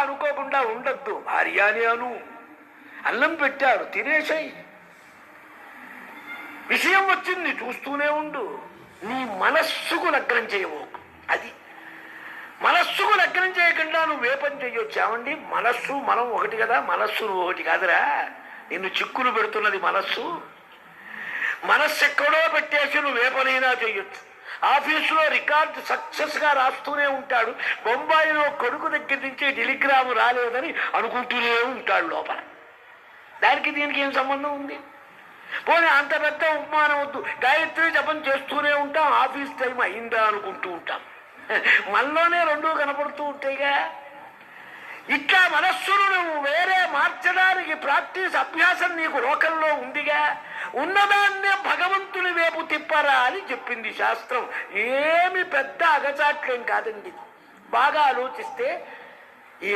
అనుకోకుండా ఉండద్దు. భార్య అని అను. అన్నం పెట్టాడు, తినేసాయి. విషయం వచ్చింది, చూస్తూనే ఉండు. నీ మనస్సుకు లగ్నం చేయబోకు. అది మనస్సుకు లగ్నం చేయకుండా నువ్వు ఏ పని చెయ్యొచ్చు. ఏమండి, మనస్సు మనం ఒకటి కదా, మనస్సు నువ్వు ఒకటి కాదురా. నిన్ను చిక్కులు పెడుతున్నది మనస్సు. మనస్సు ఎక్కడో పెట్టేసి నువ్వు ఏ పనైనా చెయ్యొచ్చు. ఆఫీసులో రికార్డు సక్సెస్గా రాస్తూనే ఉంటాడు. బొంబాయిలో కొడుకు దగ్గర నుంచి టెలిగ్రాము రాలేదని అనుకుంటూనే ఉంటాడు లోపల. దానికి దీనికి ఏం సంబంధం ఉంది? పోనీ అంత పెద్ద ఉపమానం వద్దు. గాయత్రి జపం చేస్తూనే ఉంటాం, ఆఫీస్ టైం అయిందా అనుకుంటూ ఉంటాం. మనలోనే రెండూ కనపడుతూ ఉంటాయిగా. ఇట్లా మనస్సును నువ్వు వేరే మార్చడానికి ప్రాక్టీస్, అభ్యాసం నీకు లోకంలో ఉందిగా. ఉన్నదాన్నే భగవంతుని వైపు తిప్పరా అని చెప్పింది శాస్త్రం. ఏమి పెద్ద అగచాట్లేం కాదండి. బాగా ఆలోచిస్తే